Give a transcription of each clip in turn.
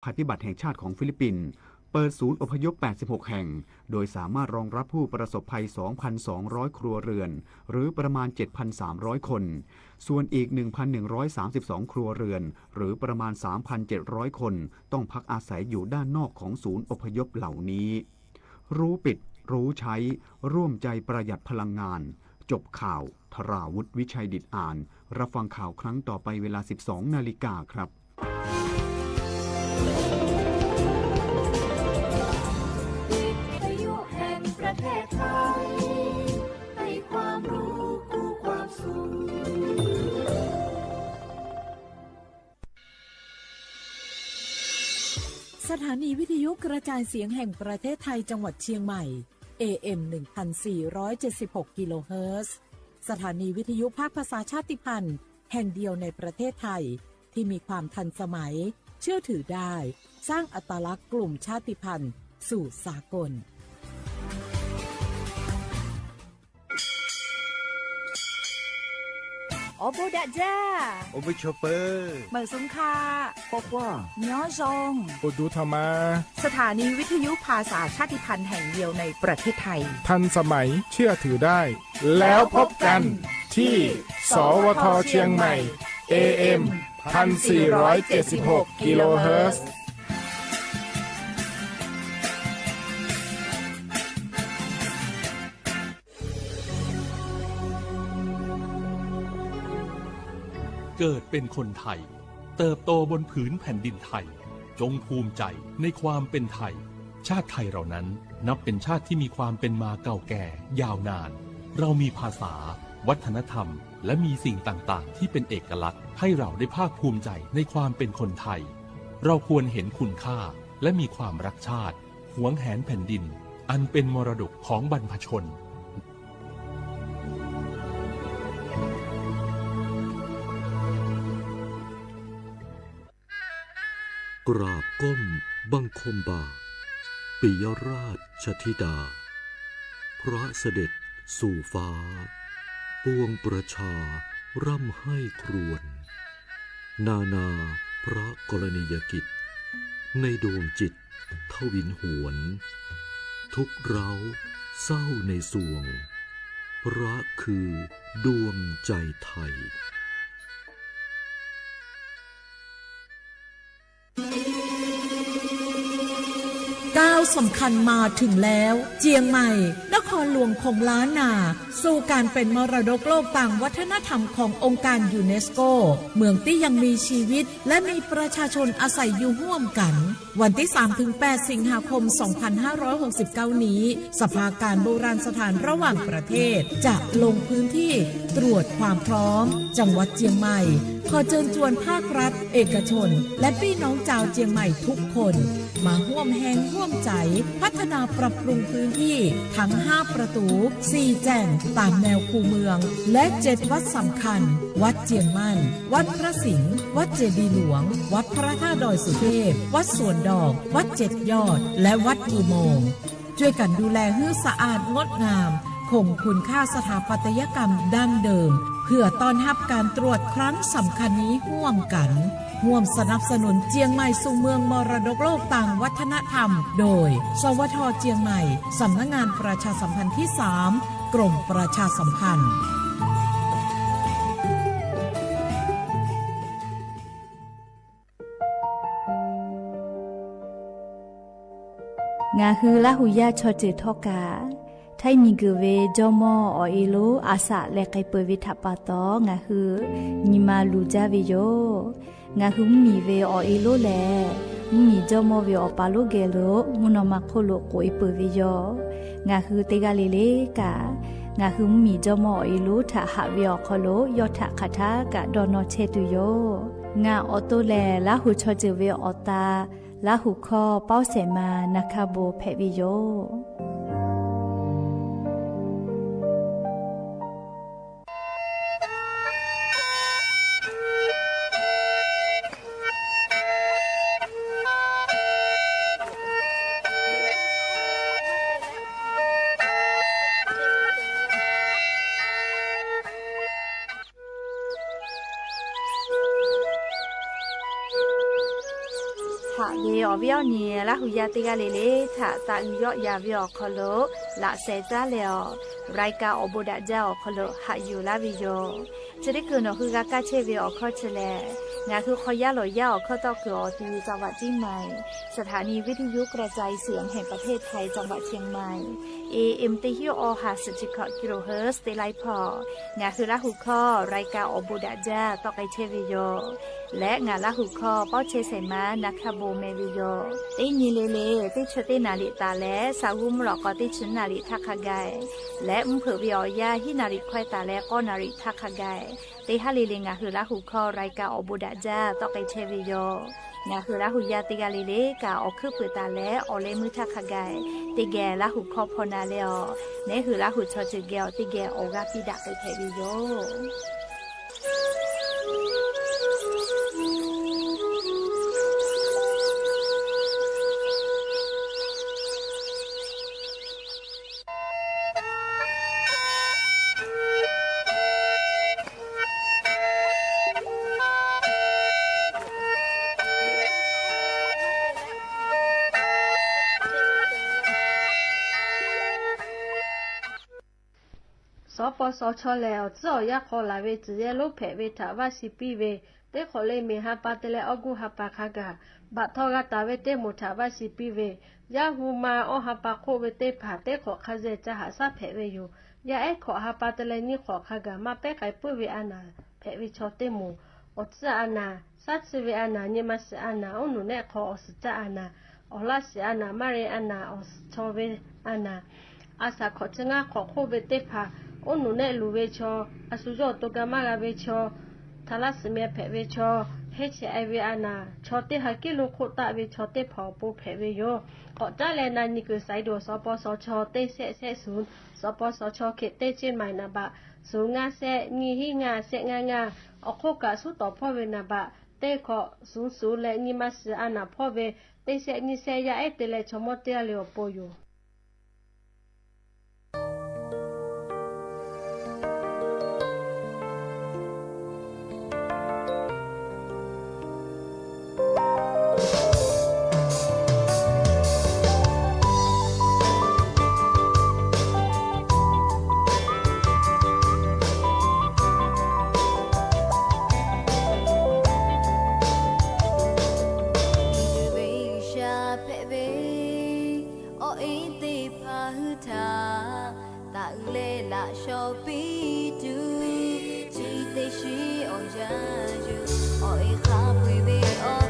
ภัยพิบัติแห่งชาติของฟิลิปปินส์เปิดศูนย์อพยพ 86 แห่ง โดยสามารถรองรับผู้ประสบภัย 2,200 ครัวเรือน หรือประมาณ 7,300 คน ส่วนอีก 1,132 ครัวเรือน หรือประมาณ 3,700 คน ต้องพักอาศัยอยู่ด้านนอกของศูนย์อพยพเหล่านี้ รู้ปิด รู้ใช้ ร่วมใจประหยัดพลังงาน จบข่าว ธราวุฒิวิชัยดิษฐ์อ่าน รับฟังข่าวครั้งต่อไปเวลา 12 นาฬิกาครับประเทศไทยให้ความรู้คู่ความสุขสถานีวิทยุกระจายเสียงแห่งประเทศไทยจังหวัดเชียงใหม่ AM 1476 กิโลเฮิรตซ์สถานีวิทยุภาคภาษาชาติพันธุ์แห่งเดียวในประเทศไทยที่มีความทันสมัยเชื่อถือได้สร้างอัตลักษณ์กลุ่มชาติพันธุ์สู่สากลโอโบดะจ้าโอเบชอเปอร์เบิกสงคาปอกว่าย้อซงโอดูธรรมาสถานีวิทยุภาษาชาติพันธุ์แห่งเดียวในประเทศไทยทันสมัยเชื่อถือได้แล้วพบกันที่สวทเชียงใหม่ AM 1476 กิโลเฮิรตซ์เกิดเป็นคนไทยเติบโตบนผืนแผ่นดินไทยจงภูมิใจในความเป็นไทยชาติไทยเรานั้นนับเป็นชาติที่มีความเป็นมาเก่าแก่ยาวนานเรามีภาษาวัฒนธรรมและมีสิ่งต่างๆที่เป็นเอกลักษณ์ให้เราได้ภาคภูมิใจในความเป็นคนไทยเราควรเห็นคุณค่าและมีความรักชาติหวงแหนแผ่นดินอันเป็นมรดกของบรรพชนกราบก้มบังคมบาทปิยราชธิดาพระเสด็จสู่ฟ้าปวงประชาร่ำให้ครวญนาพระกรณียกิจในดวงจิตทวินหวนทุกเร้าเศร้าในสวงพระคือดวงใจไทยก้าวสำคัญมาถึงแล้วเจียงใหม่นครหลวงของล้านนาสู่การเป็นมรดกโลกต่างวัฒนธรรมขององค์การยูเนสโกเมืองที่ยังมีชีวิตและมีประชาชนอาศัยอยู่ร่วมกันวันที่ 3-8 สิงหาคม 2569 นี้สภาการโบราณสถานระหว่างประเทศจะลงพื้นที่ตรวจความพร้อมจังหวัดเจียงใหม่ขอเชิญชวนภาครัฐเอกชนและพี่น้องชาวเจียงใหม่ทุกคนมาร่วมแรงร่วมใจพัฒนาปรับปรุงพื้นที่ทั้ง5ประตู4แจ่งตามแนวคูเมืองและ7วัดสำคัญวัดเจียงมั่นวัดพระสิงห์วัดเจดีย์หลวงวัดพระธาตุดอยสุเทพวัดสวนดอกวัด7ยอดและวัดอุโมงค์ช่วยกันดูแลให้สะอาดงดงามคงคุณค่าสถาปัตยกรรมดั้งเดิมเพื่อต้อนรับการตรวจครั้งสำคัญนี้ร่วมกันร่วมสนับสนุนเจียงใหม่สู่เมืองมรดกโลกต่างวัฒนธรรมโดยสวทเจียงใหม่สำนักงานประชาสัมพันธ์ที่3กรมประชาสัมพันธ์งาฮือละหุยาชอจือทอกาไทยมีกือเวจอมออเอโลอาสะและไกเปวิทัปปะตองาฮือนิมาลูจาวิโยงาฮือมีเวอเอโลแลมีจอมอเวอปาโลเกโลมุนอมาโคโลโกอิเปวิโยงาฮือเตกาเลเลกางาฮือมีจอมอเอโลทะหะเวอคโลยอทะคาทากะดอนอเชตุโยงาออโตแลละหุชอจือเวอตาละหุคอเป้าเสมานะคะโบเพวิโยหะเว อเวียวนี่ละหุยาติกาเลถ้าตาอุยอยาเวียวคอโลละเซจ้าแล้วรายกาอบุดะเจ้าคอโลหาอยู่ลาวิโยจะได้คืนคือกากาเชเวียวคอเชเลงาคือคอยาหลอยาเข้าต่อเกือตีจังหวัดเชียงใหม่สถานีวิทยุกระจายเสียงแห่งประเทศไทยจังหวัดเชียงใหม่ AM ติฮิโอ50 กิโลเฮิรตซ์ได้ไลพองาคือละหุข้อรายการอบุดะเจ้าต่อไปเชวิโยและงานละหุข้อป้อเชเสมานักขโบเมวิโยตินีเลติชตินาลิตาและสาวุมหลอกติชนาลิทักขกายและเผือวิอยาฮินาริควายตาและก็นาริทักขกายติฮาลิเลงาคือละหุข้อรายการอบุดะเจ้าต่อไปเชวิโยงาคือละหุยาติกาลิเลกาออกคือเปตาและอเลมือทักขกายติแกละหุข้อพนาเลอเนคือละหุชอจิเกลติแกโอกาปิดะไปเทวิโยสปสชแล้วเจ้าอยากขอลาเวจีเยลูกเพเวทาวาสิปีเวเตขอเลยมีฮาปาเตเลอกูฮาปาคากาบัดทอกาตาเวเตมุทาวาสิปีเวยาฮูมาอฮาปาโคเวเตผาเตขอคาเจจะหาซาเพเวอยู่ยาเอขอฮาปาเตเลนี่ขอคากามาเปไกปุเวอานาเพเวชอเตมูอดซาอานาซัดเวอานานิมาสอานาอนุเนขออสจาอานาอลาสอานามาเรอานาอสชอเวอานาอาสาขอจงาขอโคเวเตผาโอหนูเนลูเวชออาสุโจตุกามาลาเวชอทาลัสเมียเพเวชอเฮชไอเวอานาชอเตฮักกิโลโคตาเวชอเตพอปูเพเวโยขอจ้าแลนานิกุไซโดสปสชเตเซศูนย์สปสชเขตเตเจนใหม่นาบะสูงาเซงีฮิงาเซงางาอโคกาสุต่อพ่อเวนาบะเตขอสูและนิมาสอานาพ่อเวเตเซนิเซยาเอเตเลชมอเตเลโอโปโยOh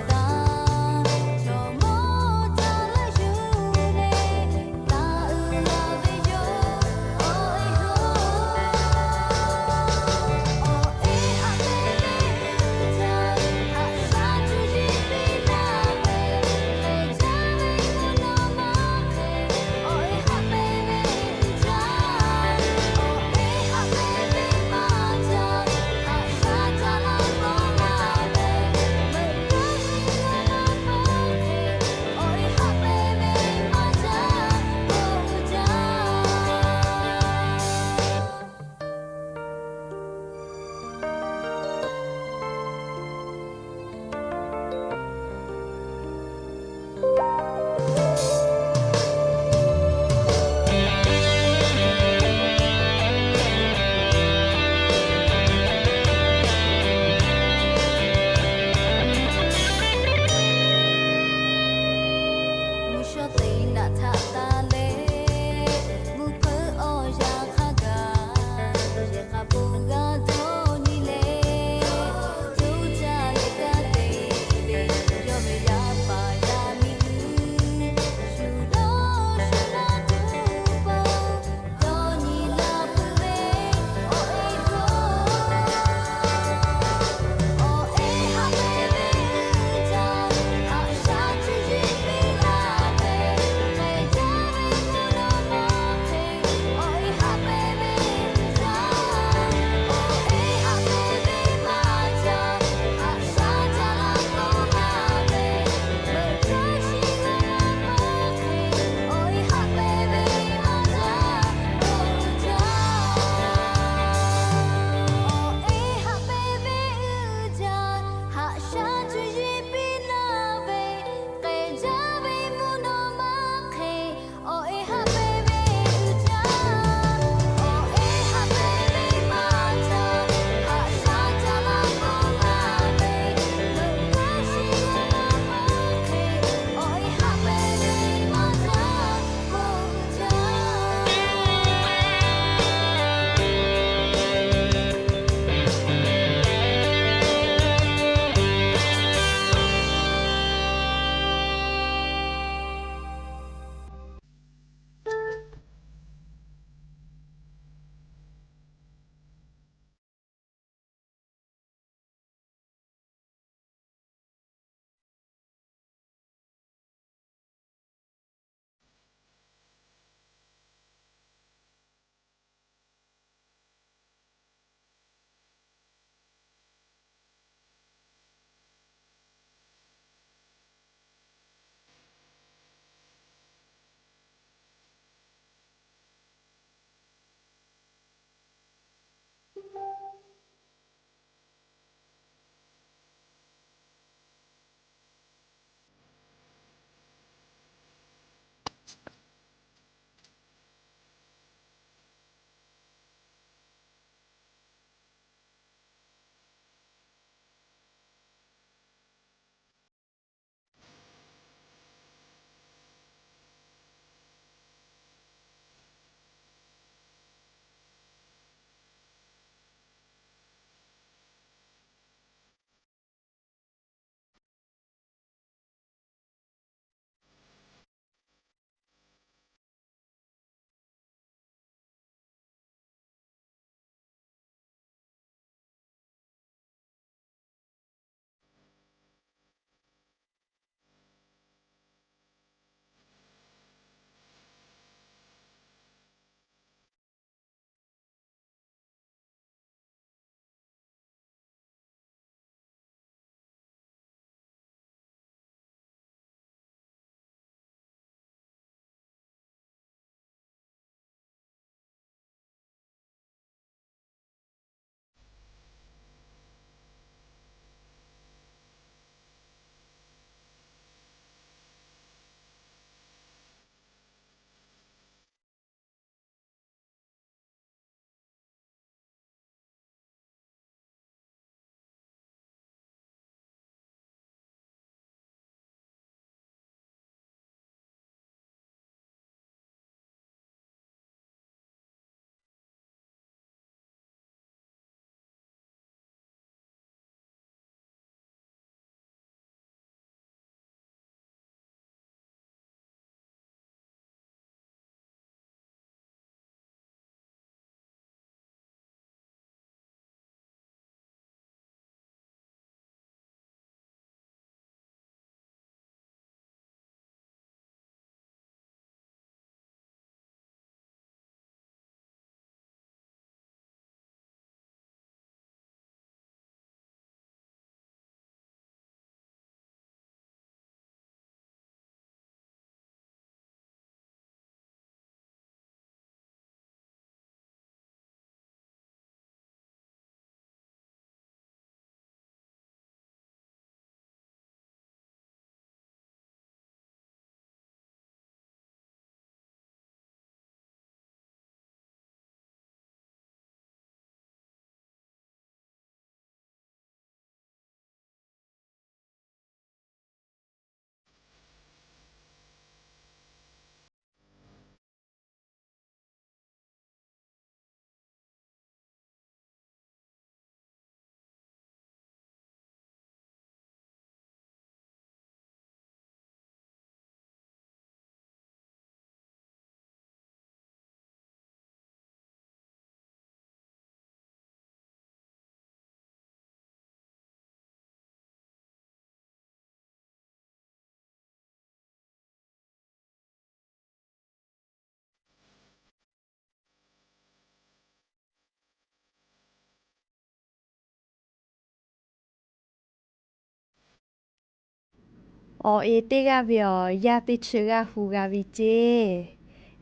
อเอเตกะเวียยาติเชกะฮูกะวิเจ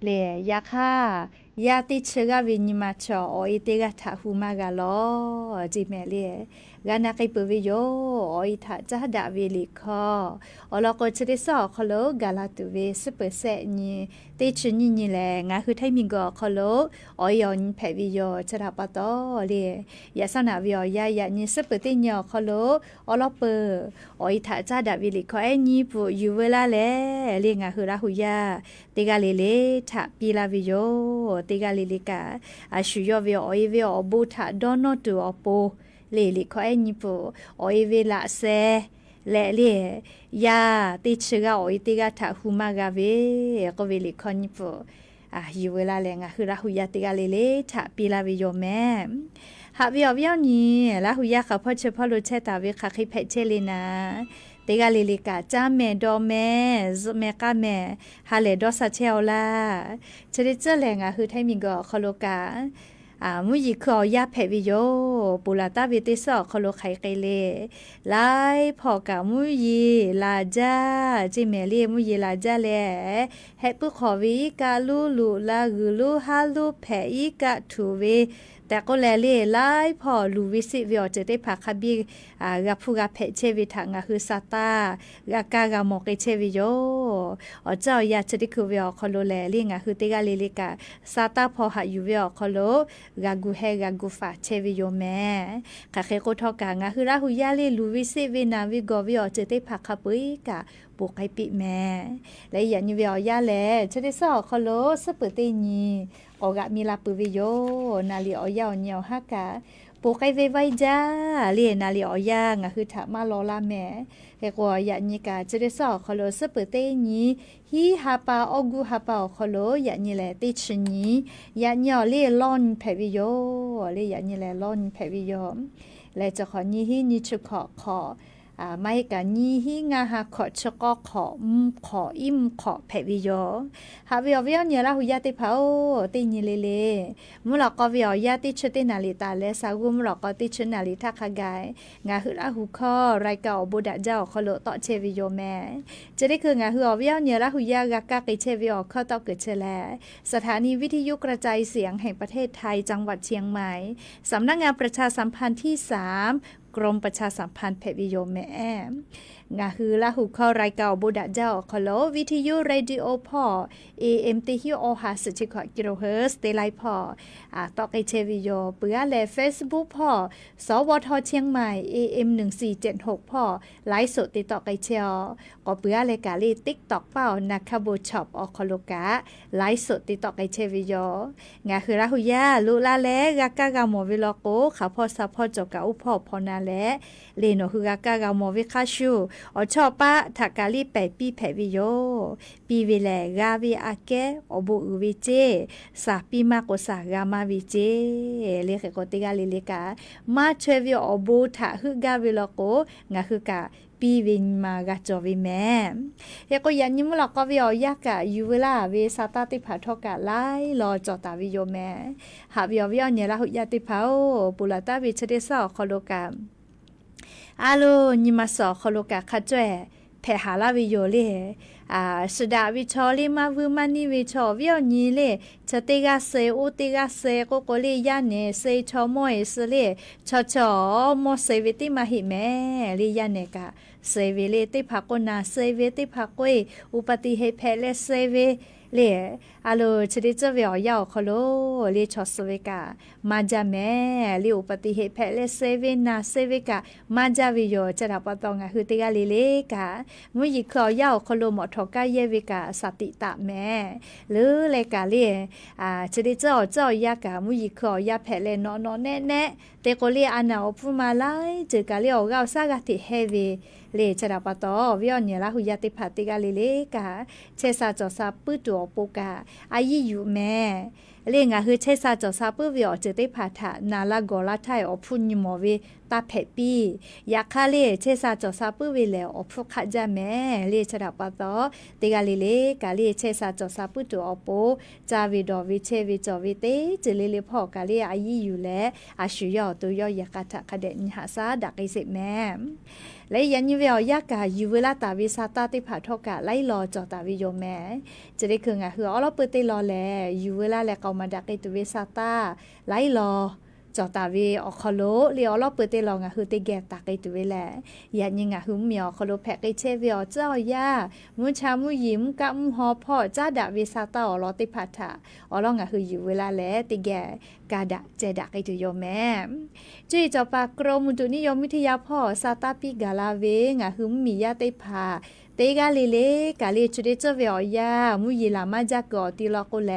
เลยยาค่ะยาติเชกะวินิมาชออเอเตกะทะฮูมากะลอจิแม่เลยกานาไกเปวิโยออีทะจะดาเวลิคอลอกชะดิซอคโลกาลาตุเวสเปเซนีเตชญินีแลงาคือไทมิงกอคโลออยอนแพวิโยชะดาปะตอเลยยาสนาวิยายานีสเปเตญอคโลอลอเปออีทะจะดาเวลิคอเอนีปุยูเวลาแลเลยงาคือราหุยาเตกาเลเลทะปีลาวิโยเตกาเลเลกาอาชุยอวิออยเวอบูทะดอนอตุอโปလေခေါ်ညပိုအိုဝေလာဆဲလေလေယာတိချကအိုတိကထဟူမကဝေကိုဝေလေခေါ်ညပိုယူဝေလာလေငါခရဟူယတိကလေလေထပီလာဝေယောမဲဟာဝေယောညီလာဟူယခဖောချဖောလိုချက်တာဝေခခိဖက်ချေလေနာတေကလေးလေးကကြမ်းမဲတော်မဲဇမဲကမဲဟာလေဒေါ်ဆာချေောလာချေချေလေငါဟူထိုင်မီကခလိုကมุยขอยาแผวิโยปุลาตาเวติสอคโลไขไกเลไลพอกะมุยลาจาจิเมลีมุยลาจาเลเฮปุขอวิกาลูลูลากุลูฮาลูแผอีกะทูเวแต่ก็แลเล่ไล่พอลูวิสิวิอจะได้ผักคบีกับผู้กับเพเชวิถังคือซาตากากากามอกเชวิโยเจ้าอยากจะได้คือวิอคอโลแลลี่งคือเตกาเลลิกาซาตาพอหาอยู่วิอคอโลกากูเฮกากูฟาเชวิโยแม่กะเคโกทอกางคือราหุยาเลลูวิสิวินาวิกอวิอจะได้ผักคปุยกะปุกไอปิแม่และอย่างนี้วิอยาแลจะได้สอคอโลสเปเตนีโอกะมีลาปุวิโยนาลีออยาเนียวฮักกะปูไกเวไวจ้าเลียนาลีออยางะคือถามาลอลาแม่แกกว่าอย่างนี้กะจะได้สอคอโลสเปเตนีฮีฮาปาอกูฮาปาคอโลอย่างนี้แหละติชนีอย่างนี้เลียลอนแพวิโยเลียอย่างนี้แหละลอนแพวิโยและจะขอนี้ฮีนิชุขอไม่กันนี่ฮิงาฮาขอชกขอขออิมขอแผวิโยฮาวิอวิอเนี่ยละหุยาติเผาติญิเลเลมุลกอวิอยาติชตินาลิตาเลสากุมุลกอติชนาลิทักขกายงาหุละหุคอไรเก่าบุดะเจ้าขอโลตอเชวิโยแม่จะได้คืองาหุอวิอเนี่ยละหุยากากะกิเชวิโอข้อตอเกิดเชแลสถานีวิทยุกระจายเสียงแห่งประเทศไทยจังหวัดเชียงใหม่สำนักงานประชาสัมพันธ์ที่3กรมประชาสัมพันธ์เพวิโยแม่งาคือละหุเข้ารายเก่าบุดะเจ้าคอโลวิทยุเรดิโอพอ AM ติฮิโอหาสิขกิโลเฮิรตซ์เตไลพอตอกไอเชวิโยเปื้อและ Facebook พอสวทเชียงใหม่ AM 1476พอไลฟ์สดติดต่อไอเชียวก็เปื้อและกาลี TikTok เป้านักคาบูช็อปอคอโลกะไลฟ์สดติดต่อไอเชวิโยงาคือละหุยาลุลาแลกากากาโมวิโลโกขาพอซัพพอจกะอุพอพอนาแลเลโนคือกากากาโมวิคาชูชอบปะถักกาลีแปปีแผวิโยปีวิแลกาวิอาเกอบุอุวิเจสาปีมากสากามาวิเจเลขกติกาเลเลกามาเชวิอบุทะฮึกาวิโลโกงาคือกะปีวินมากะจอวิแม่เฮก็ยันยิมลอกวิอยากะยูเวลาเวซาตาติผาทอกะไลรอจอตาวิโยแม่หาวิอวิอเนี่ยละหุยาติผาปุลาตาวิชเดซอคอโลกาอาโลนิมาสอคอโลกะคาจ่วยแผ่หาลาวิโยเลสดาวิชอเลมาวุมานิวิชอวิอนีเลชะเตกาเซอุเตกาเซโกโกเลยาเนเซชอมอยเสเลชอมอเซวิติมาหิแม่เลยาเนกะเซเวเลติภากนาเซเวติภากวยอุปติเหตุแผ่เลเซเวเลอาโลชดิจเวียาวคอโลเลชอสเวกามาจาแม่เลอุปติเหตุแผ่เลเซเวนาเซเวกามาจาวิโยจะรับปตองะคือติกาเลเลกามุยิคอยาวคอโลหมอทอกาเยเวกาสติตะแม่หรือเลกาเลชดิจอยากามุยิคอยาแผ่เลนอนแน่เตโกเลอานาอพุมาไลเจกาเลออกาซากาติเฮเวเลจะรับปตอวิอเนี่ยละหุยาติภาติกาเลเลกาเชซาจอซาปืตัวปูกาอายิอยู่แม่เรียงาคือเชซาจอซาปืวิอจะได้ภาษานาลากอลาไทอพุญมอเวตาเพปียาคาเลเชซาจอซาปืวิเลอพุขะจาแม่เลจะรับปตอติกาเลเลกาเลเชซาจอซาปืตัวอปูจาวิดอวิเชวิจอวิเตเจเลเลพอกาเลอายิอยู่และอาชุยอตัวยอยากาทะคะเดนหาซาดักไอเสแม่ และยันยูเวียยากาอยู่เวลาตาวิซาตาติผาทอกะไล่รอจอตาวิโยแม่จะได้คืองะคือเราเปิดติรอแลอยู่เวลาแลเกามาดักไอตุวิซาตาไล่รอจอตาวีออกคโลเลียวเราเปิดเตลองอ่ะคือเตแกตากไอตัวแหละอย่ายิงอ่ะคือเหมียวคโลแพกไอเชวิอเจ้าย่ามุชามุยิ้มกะมุฮอพ่อจ้าดาวิซาตาอลอติพัทธาอลองอ่ะคืออยู่เวลาแลเตแกกาดะเจดักไอตัวโยแม่จุยจอปากรมอุตุนิยมวิทยาพ่อซาตาปิกาลาเวงอ่ะคือมียาเตพาเตกาเลกาเลจุเดเจวิอยามุยิลามาจากอติลอโกแล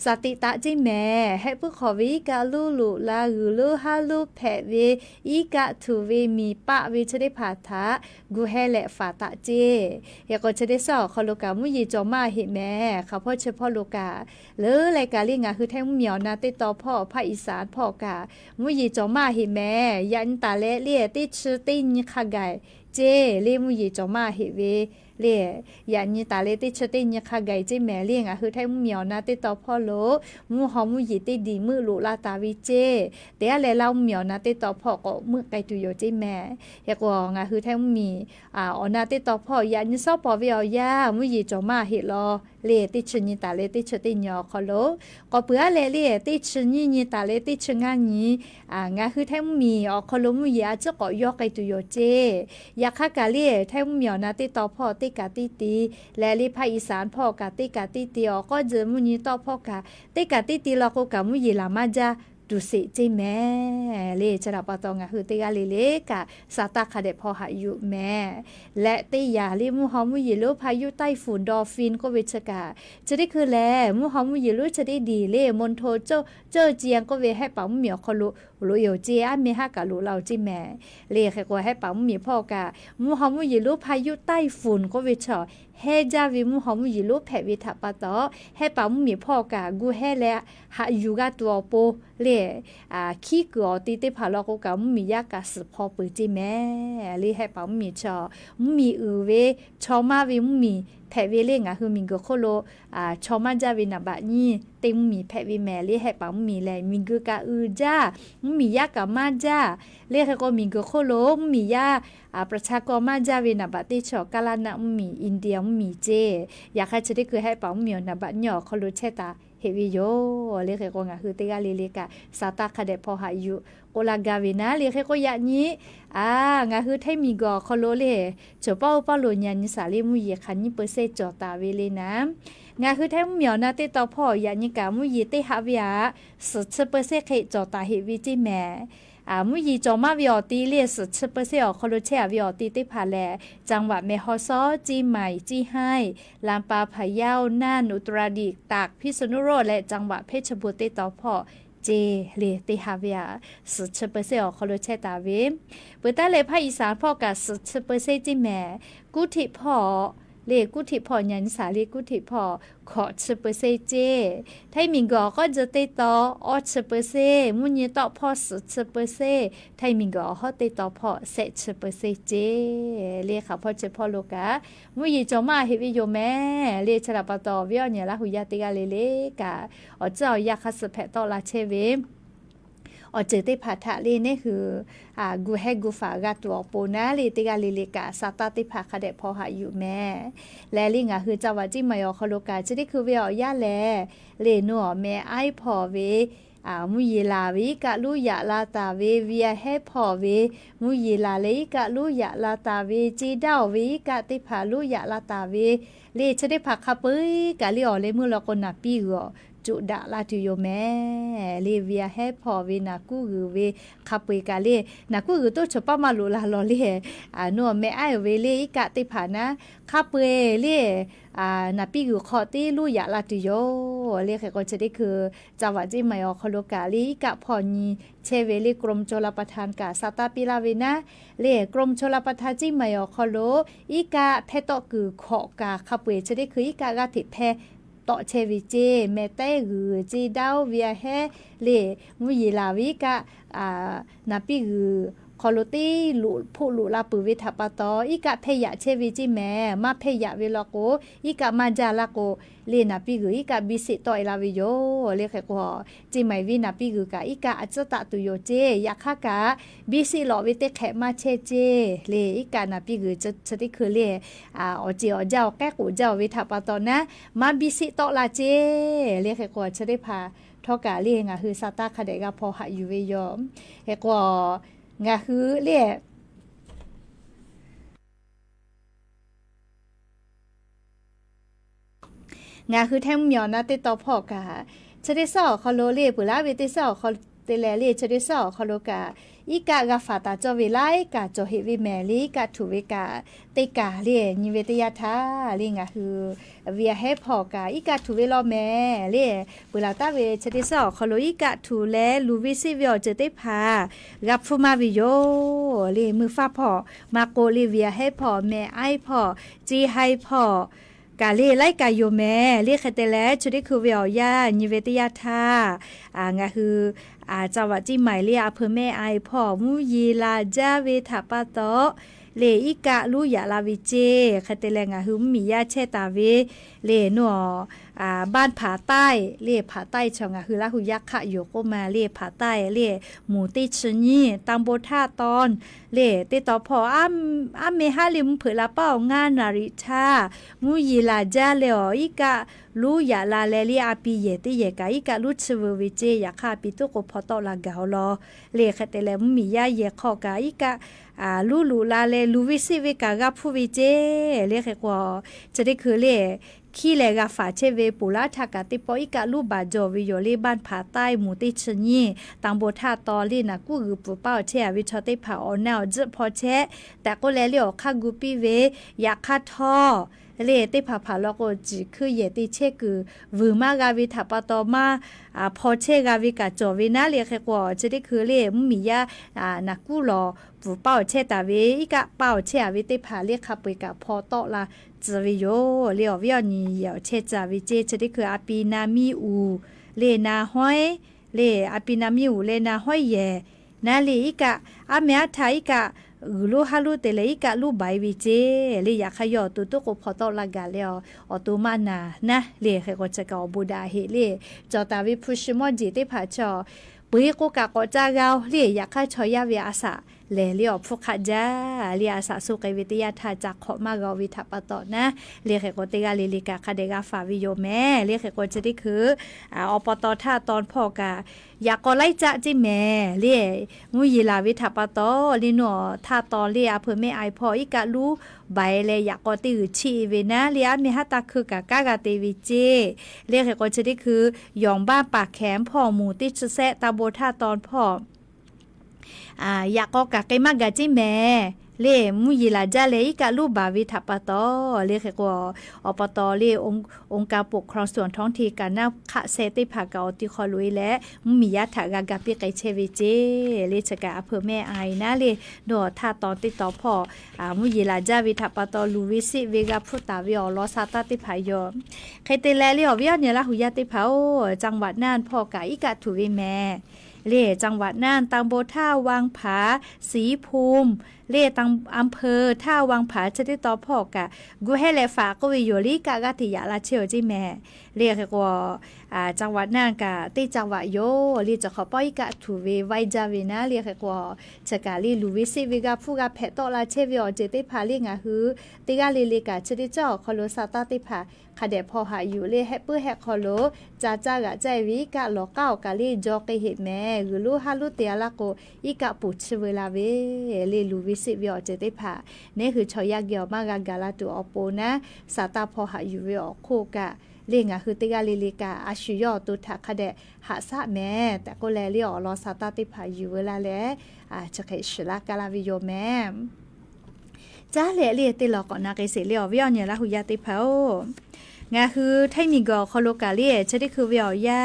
สติตะจิแม่ให้ผู้ขอวิกาลูลุลาหือลูฮาลูแผเวอีกะทูเวมีปะวิชได้ผาทะกูแฮแหละฝาตะเจอยากก็จะได้สอคอโลกามุยีจอมาเห็นแม่เขาพ่อเฉพาะโลกาหรือรายการเลี้ยงคือแท่งเหมียวนาติต่อพ่อภาคอีสานพ่อกามุยีจอมาเห็นแม่ยันตาและเลี่ยติชื่อตินขะไกเจเลี่ยมุยีจอมาเห็นเวเลี่ยยันตาเลติชติญคาไกเจแม่เลี้ยงคือแท่งเหมียวนาติต่อพ่อโลมูหอมุยีติดีมือลุลาตาวิเจแต่อะไรเราเหมียวนาติต่อพ่อก็มือไกตุโยเจแม่อยากว่างคือแท่งมีอนาติต่อพ่อยันซอปอวิอยามุยีจอมาเฮลอเลี่ยติชญิตาเลติชติญคอโลก็เปื่อเลี่ยติชญิตาเลติชงานีงาคือแท่งมีคอโลมุยีอาจจะก็ยอกไกตุโยเจอยากคากาเลี่ยแท่งเหมียวนาติต่อพ่อติกาติตีและลิภาอีสานพ่อกาติกาติตีก็เจอมุนีต่อพ่อกาติกาติตีเราก็กามุยีลามาจาดูสิเจแม่เลจะรับปะตองคือติกาเลกะสาตาคาเดพอหายุแม่และติยาลิมุฮอมุยีลุพายุไต้ฝุ่นดอฟฟินก็เวชกาจะได้คือแลมุฮอมุยีลุจะได้ดีเลมนโทเจ้าเจียงก็เวให้ปั๊มเหมียวคอลุรู้อยู่เจียมีฮักกะรู้เราจิแม่เลขก็ให้ปั๊มมีพ่อกามุฮอมุยีลุพายุไต้ฝุ่นก็เวชเฮจาวิมุฮอมุยีลุแผวิทัปะตอให้ปั๊มมีพ่อกากูให้และหาอยู่กะตัวโปเลขี้กอติติพาลอกกะมุมียากะสพอปืจิแม่เลให้ปั๊มมีชอมุมีเวชอมาวิมุมีแผวิเลงคือมิงก็โคโลชอมาจาวินะบะนี่เต็มมีแผวิแม่เลให้ปั๊มมีแลมิงก็กะจ้ามุมียากะมาจ้าเลให้ก็มิงก็โคโลมุมียาประชากรมาจาวินะบะติชอกะลานะมีอินเดียมีเจอยากให้จะได้คือให้ปั๊มมีนะบะหยอโคโลเชตาเฮวิโยเลขก็งะคือติกาเลกะสาตาคาเดพอหายุโกลากาวินะเลขก็ยะนี้งะคือไทมีกอคอโลเลจอเป้าโลญานิสาเลมุยคันนี่เปอร์เซจอตาเวเลนะงะคือไทเหมียวนาติตอพ่อยานิกามุยติฮาวิยา10%เคจอตาเฮวิจิแม่มุยีจอมาวิอตีเลียสุด10%คอโลเชวิอตีติพาแลจังหวัดแม่ฮอซอจีใหม่จีให้ลำปาพะเยาน่านอุตรดิตถ์ตากพิษณุโลกและจังหวัดเพชรบูรณ์ติตอพ่อเจเลติฮาวิยา10%คอโลเชตาเวเปิดตาเลภาคอีสานพ่อกะ10%จิแม่กุฏิพ่อเลกุฏิพ่อยันสาเลกุฏิพ่อขอ10%เจไทมิงกอก็จะติต่อ10%มุนีต่อพ่อ10%ไทมิงกอเขาติต่อพ่อ10%เจเลค่ะพ่อเจพ่อโลกามุยีจอมาเฮวิโยแม่เลชลาปะตอวิอเนี่ยละหุยาติกาเลกะเจ้ายาคัสแพตอลาเชเวเจติพัทะเลนี่คือกูให้กูฝากตัวโปนะเลติกาเลกาสาตาติภาคาเดพอหาอยู่แม่และลิงคือจังหวัดจิมายอคโลกาจะได้คือเวียย่าแลเลนัวแม่ไอพอเวมุยลาวิกะลุยะลาตาเวเวียให้พอเวมุยลาเลกะลุยะลาตาเวจีดาววิกะติภาลุยะลาตาเวเลจะได้ผักคาปุยกะลิออเลมือลอกนาปีกอจุดาลาตุโยแม่เลเวียให้พอเวนากูหือเวขับไปกาเลนากูหือตัวชปามาลุลาลอเลนัวแม่ไอเวเลอีกะติผานะขับไปเลนาปีกูขอตีลุยะลาตุโยเลแค่ก็จะได้คือจังหวัดจิมายอคโลกาลีกะพอนีเชเวเลกรมชลประทานกะซาตาปิลาเวนะเลกรมชลประทานจิมายอคโลอีกะเพตอกือขอกะขับไปจะได้คืออีกะกะติเพต่อเชวิเจเมเตหือจีดาวเวียเฮเลมุยลาวิกะนาปิหือข คอโลตี้หลุผู้หลุลาปืวิทัปตออีกะเพยะเชวิจิแม่มาเพยะเวลาโกอีกะมาจาลาโกเลนาปิกุอีกะบิสิตออิลาวิโยเลขกอจิไมวินาปิกุกะอีกะอัจตะตุโยเจยะคะกะบิสิลอวิเตแขมาเชเจเลอีกะนาปิกุจะติคือเลอจิอเจ้าแก้กูเจ้าวิทัปตอนะมาบิสิตอลาเจเลขกอจะได้พาทอกะเลียงะคือซาตาคาเดกะพอหะอยู่เวยอมเฮกงะคือเลียงะคือแทมเมียวนะติตอพอกะชะได้ซอคอโลเลปุลาเวติซอคอเตเลเลชะได้ซอคอโลกะอีกะกะฟาตาจอเวไลกะจอเฮวิแมลีกะทุเวกะเตกะเลนิเวตยาทาเลงะคือเวียเฮพอกะอีกะทุเวลอแมเลปุลาตาเวชะได้ซอคอโลอีกะทุแลลูวิซิเวียเจเตพากับฟูมาวิโยเลมือฟ้าพอมาโกลิเวียเฮพอแม่ไอพอจีไฮพอกาเลไลกาโยแม่เรียกแต่แล้วชุดคือเวียยานิเวตยาทางะคือจังหวัดจีใหม่เรียอำเภอแม่ไอพ่อมุยีลาจาเวทาปะโตเลอีกะลุยาลาวิเจคาเตแลงะหืมมียาเชตาเวเลนัวบ้านผาใต้เลผาใต้ชงะคือละหุยักขะโยโกมาเลผาใต้เลหมู่ติชนีตังโบท่าตอนเลติต่อพออ้ำเมฮาลิมเผลาเป้างานนาริชามุยีลาจาเลออีกะลุยาลาเลลีอาปีเยติเยกะอีกะลุชเววิเจยาคาปิตุโกพอตอลากาลอเลคาเตแลมมียาเยขอกะอีกะลูลาเลลูวิซิเวกะกับผู้วิเจเลขกว่าจะได้คือเลขี้เลกะฝาเชเวปุลาทากะติปออีกะลูบาจอวิโยเลบ้านผาใต้หมู่ติชนีตังโบท่าตอลีนะกูคือปูเป้าเชวิชอติผาออแนวจะพอเชแต่ก็แลเลียวคากูปีเวยาคาทอเลติผาลก็จิคือเยติเชคือวือมากาวิทัปตอมาพอเชกาวิกะจอวินาเลขกว่าจะได้คือเลมียานักกูรอปูเป้าเชตาเวอีกะเป้าเชวิติผาเลขปุยกะพอตอละจวิโยเลียววิญญาณเชจาวิเจจะได้คืออาปีนามีอูเลนาห้อยเลอาปีนามีอูเลนาห้อยเยนาลีอีกะอาเมียไทยกะลูฮาลูเตเลอีกะลูใบวิเจเลอยากขยอตุตุกพอตอลากาเลออตุมานานะเลเขก็จะกอบูดาเฮเลจอตาวิพุชมอจิติผาจอปุยกูกะก็จาเกาเลอยากขชอยาเวอาสาเลเลียวพวกขจาเลียสะสุกวิทยาทาจากขอมากวิทัปตอนะเลียกติกาลิลิกาคาเดกาฟาวิโยแม่เลียกจะได้คืออปตท่าตอนพ่อกะอยากก็ไล่จะจิแม่เลียมุยีลาวิทัปตอลิโนท่าตอนเลียเพื่อไม่ไอพออีกะรู้ใบเลยอยากก็ตื่นชีเวนะเลียมีฮัตตาคือกะกากาเตวิเจเลียกจะได้คือยองบ้านปากแขมพ่อหมูติชแซตาโบท่าตอนพ่ออยากก็กะไกมากกะจิแม่เลมุยีลาจาเลอีกะลูบาวิทัปตอเลขกว่าอปตเลองค์การปกครองส่วนท้องถิ่นกันนะคะเซติภากาอติคอลุยและมียะถากากะปิไกเชวิเจเลชกะอำเภอแม่ไอนะเลดอท่าตอนติดต่อพ่อมุยีลาจาวิทัปตอลูวิซิเวกาพุตาวิอลอซาตาติภายอใครเตแลเลอวิอเนี่ยละหุยาติภาจังหวัดน่านพ่อกะอีกะทุวิแม่เลจังหวัดน่านตังโบท่าวังผาศรีภูมิเลตังอำเภอท่าวังผาชติตอพอกะกูให้แลฝากวิโยลิกะกะติยาลาเชียวจิแม่เรียกว่าจังหวัดน่านกะติจังหวัดโยลีจะขอป้อยกะถูเวไวจาวินะเรียกว่าชะกาลีลูวิซิวิกาฟูกะเพตอลาเชวิอเจติพาลีงะฮือติกาลีลิกะชติจ่อคอโลซาตาติพาคาเดพอหาอยู่เลแฮปเปอร์แฮคอโลจาจากะใจวิกะโลเก้ากะลีจอกะเฮแม่กุลูฮาลุเตียละโกอีกะปุชเวลาเวเลลูวิซิวิอเจติพานี่คือชอยากเกี่ยวมากกะลาตุอโปนะซาตาพอหาอยู่เวอโคกะเลงะคือติกาลิลิกาอาชุยอตุทะคาเดหาซะแม่แต่ก็แลเลีอลอซาตาติพาอยู่เวลาแลจะเคชลากาลาวิโยแม่จ้าเลเลียติลอก่อนนาเกเสเลียววิอเนี่ยละหุยาติพางะคือไทมีกอคอโลกาเลียจะได้คือวิอยา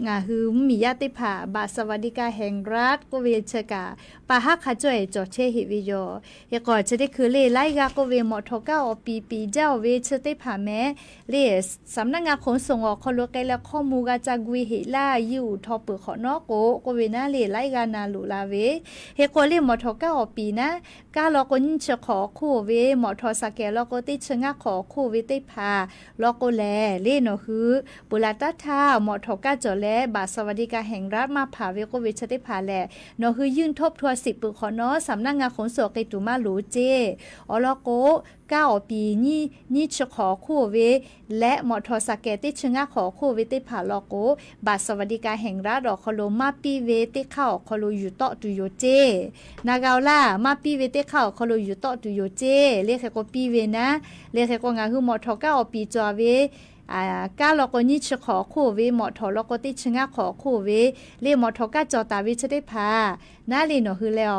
งาฮือมีญาติผาบาทสวัสดิการแห่งรัฐก็เวชกาปาฮักขจ่อยจอเชหิวิโยยก่อจะได้คือเลไล่กาก็เวหมอทก้าปีเจ้าเวชติผาแม้เลสำนักงานขนส่งออกคอลไกแล้วข้อมูลกาจากกุยหิล่าอยู่ทอปือขอนอโกก็เวน่าเลไล่กานาลุลาเวเฮกอเลหมอทก้าปีนะกาลอกนิชขอคู่เวหมอทอสแกลอกติชงะขอคู่เวติผาลอกแลเลนอฮือปุลาตาทาหมอทก้าจอแลบาทสวัสดิการแห่งรัฐมาผ่าเวโกเวชติผาแลนอฮือยื่นทบทวน10ปือขอนอสำนักงานขนส่งไกตุมาหลูเจอลอโก9ปีนี่ชขอคู่เวและหมอทอสแกติชงะขอคู่เวติผาลอโกบาทสวัสดิการแห่งรัฐดอกคโลมาปีเวติเข้าคโลอยู่ต่อตุโยเจนากาวล่ามาปีเวติเข้าคโลอยู่ต่อตุโยเจเรียกก็ปีเวนะเรียกก็งาคือหมอทอ9ปีจอเวก้าลอกนี่ชขอคู่เวหมอทอลอกติชงะขอคู่เวเรียหมอทอก้าจอตาวิชได้พาน่าลีนอคือแล้ว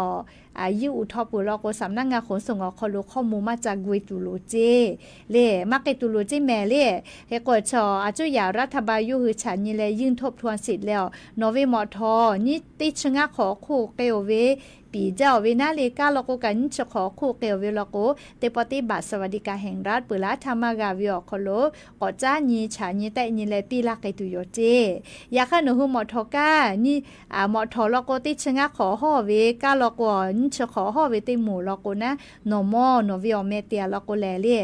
ยูอุทอปุลอกสำนักงานขนส่งออกคอลูข้อมูลมาจากกุยตุโลเจเล่มาเกตุโลเจแม่เล่เฮกอชออาจุยารัฐบาลยูหือฉันนี่แลยื่นทบทวนสิทธิ์แล้วนอเวหมอทอนี่ติชงะขอคู่เกวเวปีเจ้าเวนาเลกาลอกกันจะขอคู่เกวเวลโกเตปฏิบัติสวัสดิการแห่งรัฐเปิลาธรรมากาวิอคโลกอจ้านีฉานีแต่นีแลปีลักไกตุโยเจยาค่ะหนูหมอทอกานี่หมอทอลอกติชงะขอห่อเวกาลอกนจะขอห่อเวติหมู่ลอกนะนอมอนอวิอเมเตียลอกแลเลี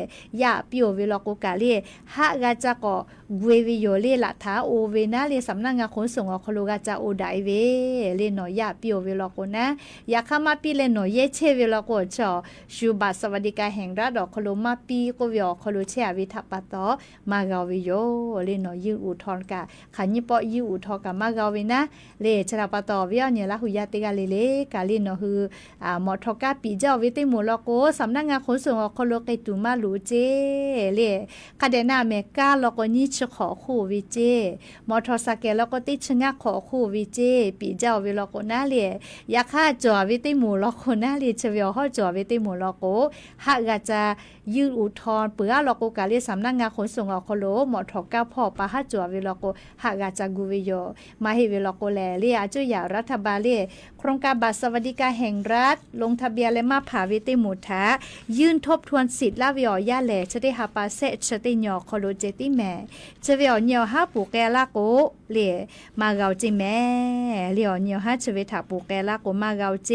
ยาปิโอเวลอกกาเลีฮะกาจากอเววิโยเลละทาโอเวนาเลสำนักงานขนส่งอคโลกาจาโอไดเวเลนอยาปิโอเวลอกนะยาค่ะมาปีเลนอยเยเชเวลอกจอชูบาสวัสดิการแห่งรัฐดอกคโลมาปีโกวิอคโลเชอวิทัปตอมากาวิโยเลนอยือุทอนกาขันยิปอยือุทอกามากาวินะเลชราปตอวิอเนละหุยาติกาเลกาลินอฮือหมอทอกาปีเจ้าวิติหมู่ลอกโกสำนักงานขนส่งอคโลไกตุมาลูเจเลคาเดนาเมกาลอกนี่ชขอคู่วิเจมอทอสแกแล้วก็ติชงะขอคู่วิเจปีเจ้าวิลอกนาเลยาค่าจอวิติหมู่ลอกนาเลเชวิอฮอจอวิติหมู่ลอกโกหากาจะยืนอุทธรเปื้อลอกโกกาเลสำนักงานขนส่งอคโลหมอทอกาพ่อปะฮะจอวิลอกโกหากาจะกุวิโยมาเฮวิลอกโกแลเลียจุยารัฐบาลเลโครงการบัตรสวัสดิการแห่งรัฐลงทะเบียนและมาผ่าวิติหมู่ท้ายื่นทบทวนสิทธิ์ลาวิอยาแหลชะได้หาปาเซชะได้หยอคโลเจติแม่ชะวิอเหนียวหาปูแกลาโกเลมาเกาจิแม่เหลียวเหนียวหาชะเวถาปูแกลาโกมาเกาเจ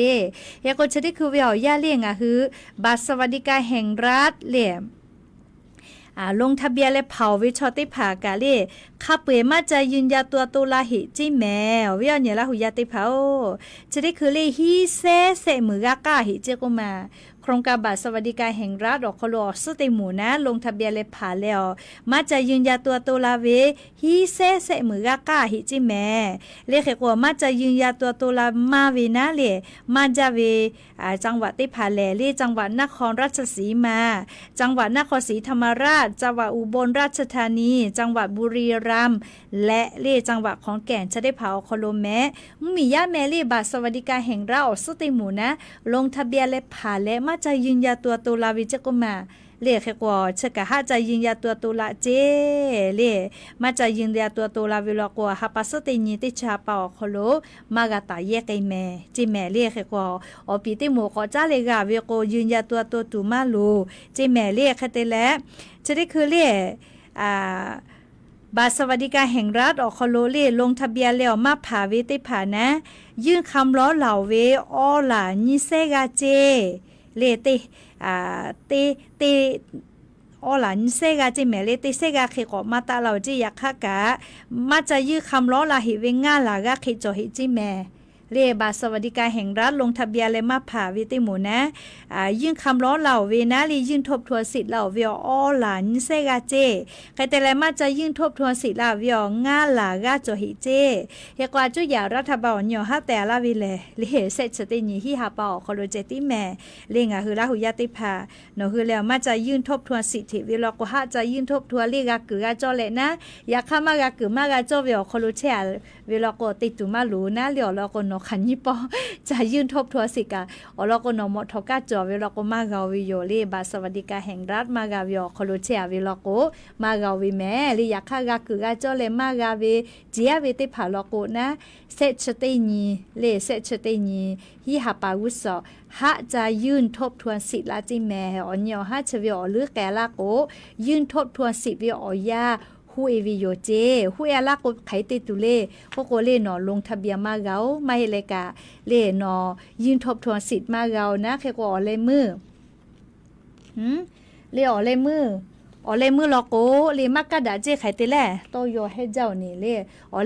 ยาก็ชะได้คือวิอยาเลียงอ่ะคือบัตรสวัสดิการแห่งรัฐเลลงทะเบียนและเผาวิชอติผากาเลข้าเปมาจะยืนยาตัวตุลาหิจิแมววิญญาละหุยาติเผาจะได้คือเลฮีเซมือกากาหิเจกุมาโครงการบัตรสวัสดิการแห่งรัฐออกคลอสติหมู่นะลงทะเบียนและผ่าแล้วมาจะยืนยาตัวตุลาเวฮีเซมือกากาหิจิแมเลขกว่ามาจะยืนยาตัวตุลามาเวนะเลมาจะเวจังหวัดติผาแลเลจังหวัดนครราชสีมาจังหวัดนครศรีธรรมราชจังหวัดอุบลราชธานีจังหวัดบุรีรัมย์และเลจังหวัดขอนแก่นจะได้เผาคโลแมมีญาแมลีบัตรสวัสดิการแห่งรัฐออกสติหมู่นะลงทะเบียนและผ่าและมาจะยืนยาตัวตุลาวิจกุมาเรียกกว่าเชกะฮะจะยืนยาตัวตุลาเจเรียมาจะยืนยาตัวตุลาวิลกว่าฮาปัสติญิติชาปาคโลมากาตาเยกไอแม่จิแม่เรียกกว่าอปีติหมู่ก็จะเลกาวิโกยืนยาตัวตุมาลูจิแม่เรียกเตและจะได้คือเรียบัตรสวัสดิการแห่งรัฐออกคโลเลลงทะเบียนแล้วมาผ่าเวติผ่านะยื่นคำล้อเหล่าเวออหลานิเซกาเจเลเตออหลานเซกาจิแม่เลเตเซกาเคกอมาตาเราจิยักขะกะมาจะยื้อคำล้อลาหิเวง่าลากะเคจอหิจิแม่เลบาสวัสดิการแห่งรัฐลงทะเบียนและมาผ่าวิติหมู่นะยื่นคำล้อเหล่าเวนะลียื่นทบทวนสิทธิ์เหล่าเวียออหลานเซกาเจใครแต่ละมาจะยื่นทบทวนสิทธิ์เหล่าเวียง่าลากะจอหิเจเฮกว่าจุยารัฐบาลเหนียวฮะแต่ละวิเลเลเสร็จสติญิฮิฮาปาคโลเจติแม่เลงะคือละหุยาติภาเนาะคือแล้วมาจะยื่นทบทวนสิทธิ์เวลาก็ฮะจะยื่นทบทวนเลกะกือกะจอเลนะอยากเข้ามากะกือมากะจอเวียคโลเชเวลาก็ติดตุมาลูนะเหลียวแล้วก็เนาะ ขันยี่ปอจะยื่นทบทวนสิกะอ๋อเราก็นอมทอกาจอเวลาก็มากาวิโยเลบาสวัสดิการแห่งรัฐมากาวิโอคอลุเชียเวลาก็มากาวิแม่ลิยาคากาคือกาจอเลมากาวิเจียเวติผาลโกนะเซชเตนีเลเซชเตนีฮิฮาปาวุสฮะจะยื่นทบทวนสิทธิ์ละจิแม่อ๋อยอฮะชวิโอหรือแกละโกยื่นทบทวนสิทธิ์วิโอยาฮูเอวิโยเจฮูเอลาก็ไขติตุเลโคโกเลนอลงทะเบียนมาเกาไม่เลกะเลนอยื่นทบทวนสิทธิ์มาเกานะแค่ก็เลมือเลอเลมือเลมือลอโกเลมักกะดาเจไขติแลโตโยให้เจ้านี่เล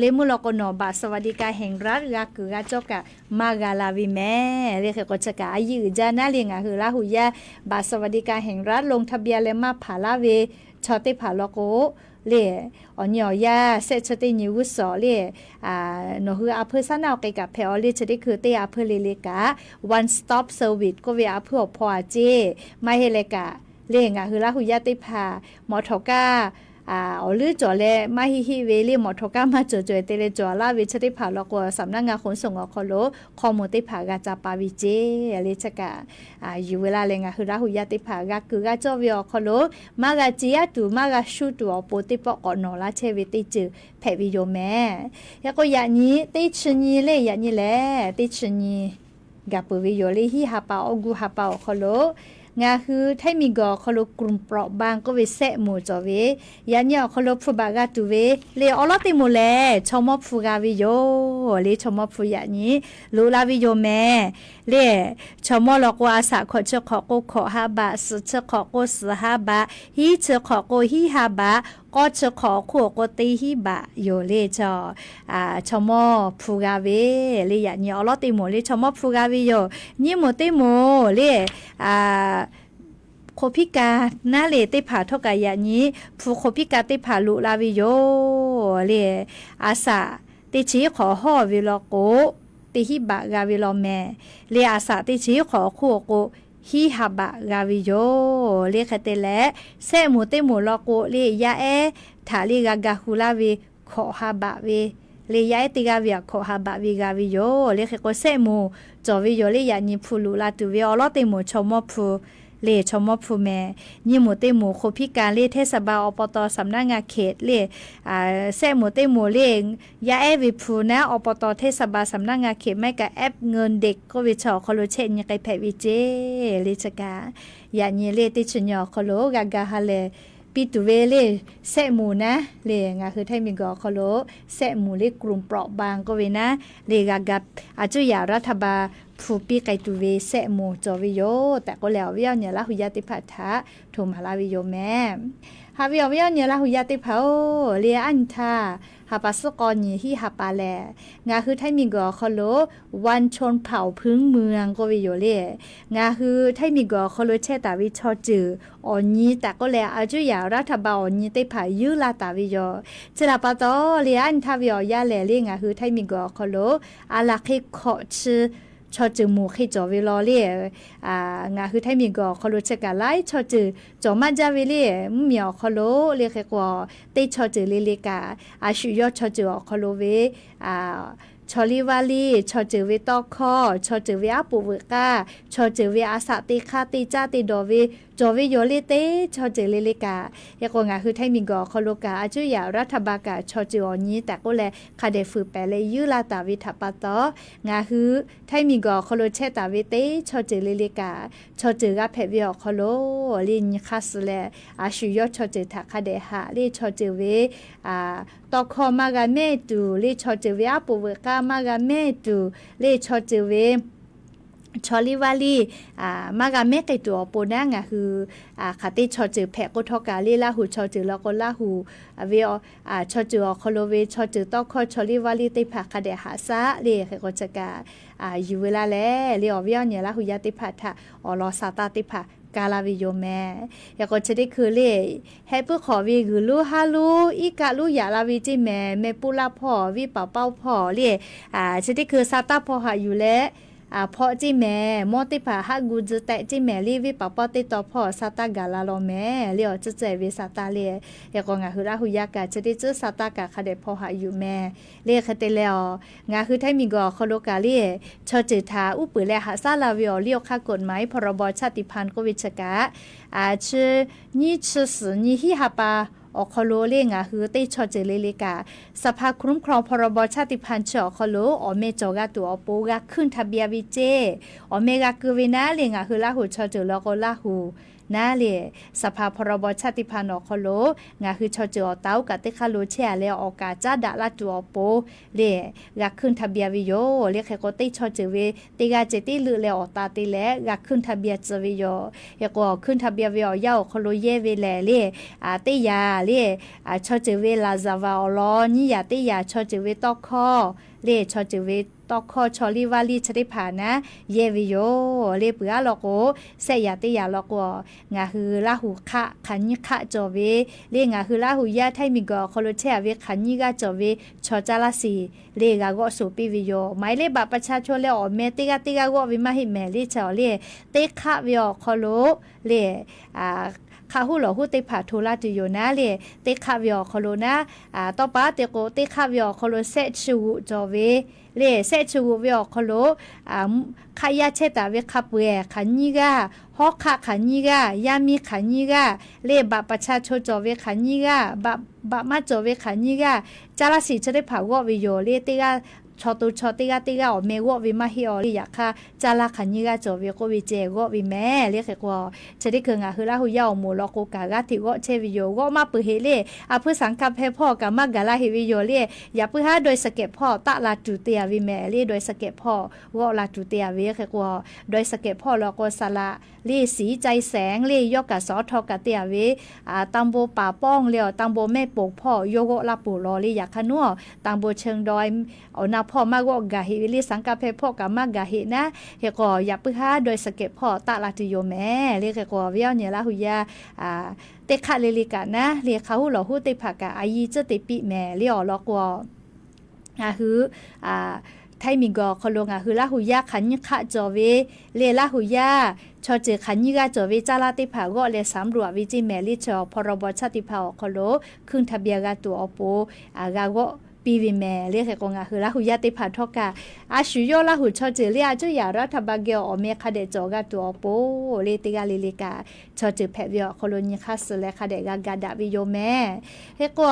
เลมือลอโกนอบาสวัสดิการแห่งรัฐกะคือกะจอกะมากาลาวิแม่เลแค่ก็จะกะยือจานะเลงะคือลาหุยาบาสวัสดิการแห่งรัฐลงทะเบียนเลมาผาลาเวชอติผาลอโกเลอ๋อยอยาเซชตินิวสอเลโนฮืออาเพอซานาวไกกะเพอเลชติคือเตอาเพเลเลกะ one stop service ก็เวอาเพอพอเจไม่เฮเลกะเลงะคือลาหุยาติพาหมอทกาอ๋อลือจ่อแลมาฮิเวเลหมอทกามาจ่อๆเตเลจ่อลาเวชติผาลอกสำนักงานขนส่งอคโลข้อมูลติผากาจาปาวิเจเลชกะอยู่เวลาเลงะคือลาหุยาติผากาคือกาจ่อเวอคโลมากาจิยาตุมากาชูตุอโปติปอกอนอลาเชเวติจือแพวิโยแม่ยะก็ยะนี้ติชนีเลยะนี้แลติชนีกะปวิโยเลฮิฮาปาอกูฮาปาคโลงาคือถ้ามีกอคลกลุ่มเปราะบางก็เวเสหมู่จอเวยันยอคลฟูบากาตุเวเลอลอติโมแลชมอฟูกาวิโยเลชมอฟูยะนี้ลูลาวิโยแม่เลชมอลอกวาสะขอเชขอโกขอฮาบะสุเชขอโกสฮาบะฮิเชขอโกฮิฮาบะก็จะขอขัวก็ตีฮิบะโยเลจอชมอฟูกาเวเลยันยอลอติโมเลชมอฟูกาวิโยนี่โมติโมเลโคพิกาหน้าเลติผาเท่ากับอย่างนี้ผู้โคพิกาติผาลุลาวิโยเลอาสาติชีขอห่อวิโลโกติฮิบะกาวิโลแมเลอาสาติชีขอขัวโกฮิฮาบะกาวิโยเลคเตเลเซมูเตมูโลโกเลยาถาลีกากาฮูลาวิขอฮาบะเวเลยาติกาวิขอฮาบะวิกาวิโยเลคโกเซมูจอวิโยเลยานิพูลุลาตุวิอลอติมูชมอพูเลชมอพูแม่นี่หมูเตหมูโคพิการเลเทศบาลอบตสำนักงานเขตเลแซ่หมูเตหมูเลงยาวิพูนะอบตเทศบาลสำนักงานเขตไม่กับแอปเงินเด็กก็วิชอคอโลเชนยังไกแพวิเจเลชกาอย่างนี้เลติชญอคอโลกากาฮาเลปีตุเวเลเสหมูนะเลงาคือไทยมีกอคอโลเสหมูเลกลุ่มเปราะบางก็เวนะเลกากับอาจุยารัฐบาลผู้ปีไกตุเวเสหมูจอวิโยแต่ก็แล้ววิญญาณละหุยาติพัทธะโทมาลาวิโยแม่ฮาวิญญาณละหุยาติภาเลียอันทาฮาปัสกรณีที่ฮาปาแลงาคือไทยมีกอคอโลวันชนเผ่าพื้นเมืองก็วิโยเลงาคือไทยมีกอคอโลเชตาวิชอจือออนี้แต่ก็แล้วอาจุยารัฐบาลออนี้ได้ผ่ายืลาตาวิโยจลาปะตอเลียอันทาวิโอยาแลเลงาคือไทยมีกอคอโลอาลาเคขอชื่อชอจือหมู่ให้จอเวลอเล่งาคือไทยมีกอคอโลเชกาไลชอจือจอมาจาเวเล่เหมียวคอโลเลเคกว่าเตชอจือเลเลกาอาชุยอชอจือคอโลเวชอลิวาลีชอจือเวตอคอชอจือเวอาปูเวกาชอจือเวอาสาติคาติจาติดอเวจอเวโยเลเตชอจือเลเลกายกงาคือไทยมีกอคอโลกาอาจุยารัฐบาลกาชอจืออนี้แต่ก็แลคาเดฟือแปเลยืลาตาวิทัปะตองาคือไทยมีกอคอโลเชตาเวเตชอจือเลเลกาชอจือกาเพวิอคอโลลินคัสเลอาชุยอชอจือทักคาเดหะเลชอจือเวตอคอมากาเมตูเลชอจือเวอาปูเวกามากาเมตูเลชอจือเวชอลิวาลีมากาเมไกตัวโปนะงะคือคาติชอจือแพะก็ทอกาลีลาหูชอจือแล้วก็ลาหูเวอชอจือคอโลเวชอจือตอคอชอลิวาลีติภาคาเดหาซะเลเคก็จะกาอยู่เวลาแลเลอเวียเนี่ยลาหูยาติภาทะอลอซาตาติภากาลาวิโยแม่อยากก็จะได้คือเลยให้เพื่อขอวีคือลูฮาลูอีกะลูอย่าลาวิจิแม่ปุลาพ่อวิเป่าเป้าพ่อเลยจะได้คือซาตาพ่อหาอยู่แล้ว เพราะจิแม่มอติผาฮักกูจะแต่จิแม่ลีวิปปอติต่อพ่อซาตากาลาโลแม่เลียวจะเจวิซาตาเลียยากงาคือราหุยากาจะได้จื้อซาตากาคาเดพ่อหาอยู่แม่เลียคเตแล้วงาคือไทมีกอคโลกาเลียชอจิทาอุปือแลหาซาลาวิอเลียวค่ากฎหมายพรบชาติพันธุ์กวิชกะชื่อนี่ชื่อสือนี่ฮิฮาปาอคโลเลงาคือเตชอเจเลเลกาสภาคุ้มครองพรบชาติพันธุ์ชอคโลอเมจอกาตัวโปกาขึ้นทะเบียวิเจอเมกาคือเวนาเลงาคือลาหูชอเจลก็ลาหูนาเลสภาพรบชาติพันธุ์อคโลงาคือชอเจอเต้ากะเตคาโลเชเลออกาจาดาลาตัวโปเลกาขึ้นทะเบียวิโยเลแคโกเตชอเจเวเตกาเจติลือเลอตาเตเลกาขึ้นทะเบียเจวิโยเฮก็ขึ้นทะเบียวิโยยาคโลเยเวเลเลเตยาเลชอเจเวลาซาวาอลอนี่ยาเตยาชอเจเวตอคอเลชอเจเวตอคอชอลิวาลีชริผานะเยวิโยเลเปือลอโกเสยาเตยาลอกงาคือลาหูคะขันยิคะจอเวเลงาคือลาหูยาไทมิกอคโลเชเวขันยิกาจอเวชอจาลาสีเลกาก็สุปิวิโยหมายเลขบัตรประชาชนเลอเมติกาก็วิมาหิแมเลชอเลเตคะวิโอคโลเลข้าหูหล่อหูเตผาโทลาติโยนะเลเตคาวิอคโลนะต่อปาเตโกเตคาวิอคโลเซชูจอเวเลเซชูวิอคโลขายาเชตาเวคาเปขันยิกาฮอกคะขันยิกายามีขันยิกาเลบัตรประชาชนจอเวขันยิกาบัมาจอเวขันยิกาจาราสีจะได้ผาววิโยเลเตกาชอตุชอติกาติกาอเมววิมาฮิอริยาคาจาลาขันยิกาจอวิโกวิเจโกวิแม่เรียกว่าจะได้คืองาคือลาหุยาอมูลโกกากาติโกเชวิโยโกมาปือเฮเลเพื่อสังกัปเพพ่อกามากาลาฮิวิโยเลอย่าปือหาโดยสเก็ตพ่อตะลาจุเตียวิแม่เลโดยสเก็ตพ่อโกลาจุเตียเรียกว่าโดยสเก็ตพ่อลโกสละเลสีใจแสงเลยกกะสอทอกะเตียเวตังโบป่าป้องเลียวตังโบแม่ปกพ่อโยโกลาปูรอเลยอยากขนัวตังโบเชิงดอยเอานาพ่อมากกะฮิวิลิสังกะเพพ่อกะมากะฮินะเฮก็อย่าปึหาโดยสเก็ตพ่อตะลาติโยแม่เลเฮก็เวียวเนี่ยละหุยาเตคะเลลิกะนะเลเขาหูหลอหูเตผากะอายีเจเตปิแม่เลอลอกว่าคือไทมิกอคโลงคือลาหุยาขันยิคะจอเวเลลาหุยาชอเจขันยิกาจอเวจาลาติผาก็เลสำรวจวิจิแมลิจอพรบชาติภาคโลขึ้นทะเบียนตัวอโปกาก็ปีวิแม่เรียกกงคือลาหุยาติผาทอกาอาชุโยลาหุชอเจเลียจุยารัฐบาเกอเมคาเดจอกาตัวโปเลติกาลิลิกาชอเจแพวิอโคโลนิคัสเลคาเดกากาดาวิโยแม่เฮก็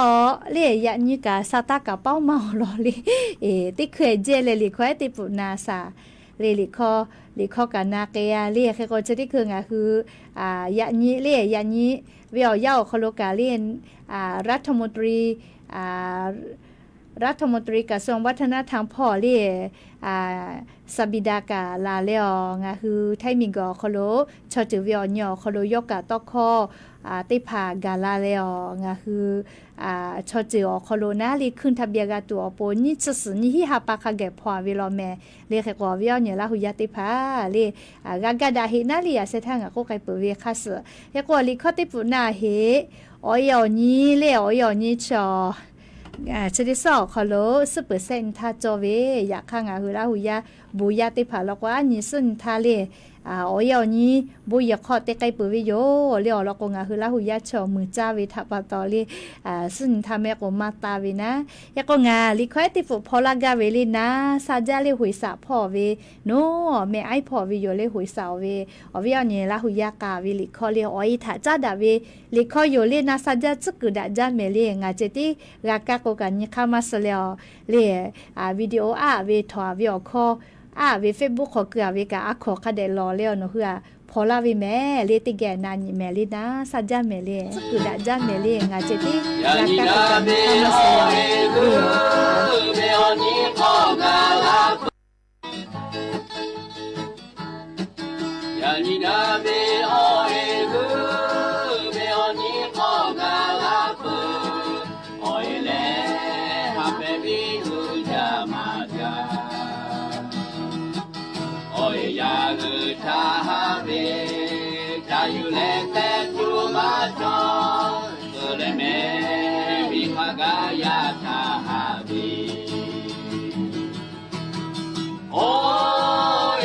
เลยานิกาซาตากาเป้าเมาลอลิติเคเจเลลิควติปุนาซาเลลิคอกันนาเกยเรียกก็จะได้คืองาคือยานิเรียยานิเวียวยาโคโลกาเลียนรัฐมนตรีกระทรวงวัฒนธรรมพ่อเรียสบิดากาลาเลองาคือไทมิกอโคโลชอจือเวียญอโคโลยกกะตอคอติผากาลาเลองาคือชอจือโคโลนาลีขึ้นทะเบียนตัวโปนี่จะสนี่ฮิฮาปาคาเกพอเวลอแม่เลขกว่าเวียญละหุยาติผาเลกากาดาเฮนาลีเสทางก็ไกเปเวคัสเฮกว่าลีคอติปุนาเฮออยอนี้เลออยอนี้ชอชดิสอคอโล10%ทาจอเวอยากข้างคือลาหุยาบุยาติผาลกว่านี่ซึ่งทาเลออยอนี้บุยคอเตไกปุวิโยเลอลกงาคือลาหุยาชอมือจ้าเวทปาตอเลซึ่งทาเมกมาตาเวนะยากงาลิควติฟุพอลากาเวลีนะซาจาเลหุยสะพ่อเวโนเมไอพ่อวิโยเลหุยสาวเวอวิยาเนี่ยลาหุยากาเวลิคอเลออยทาจาดาเวลิคอโยเลนะซาจาจึกดาจาเมเลงาเจติรากาโกกันยิคามาสเลเลวิดีโอเวทอวิอคอเวเฟซบุ๊กขอเกลือเวกาขอคาเดรอเลียวเนาะเฮือพอลาวิแม่เลติแกนานิแม่ลีนะซาจาแม่เลสกุดาจาแม่เลงาเจติรากาโกกันยิคามาสเลเมอนิขอกาลายานินาเมโอเอกุเมอนิขอกาลาปุโอเอเลฮาเปบิอุจามาจายากุทาฮาเบทายุเลเตจูมาจอสุเลเมวิภากายาทาฮาบีโอเอ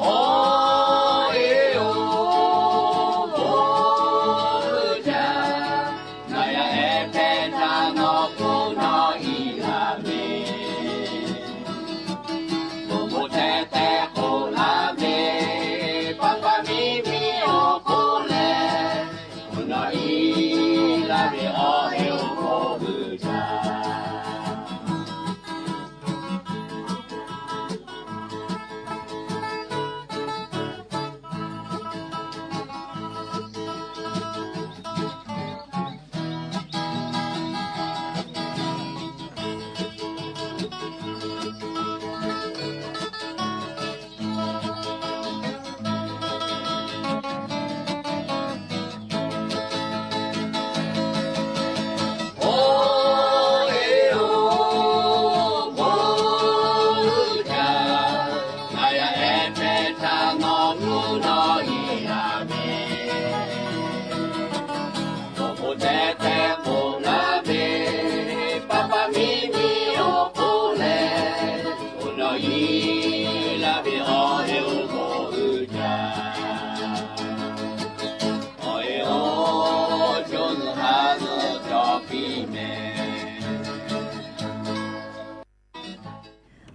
Oh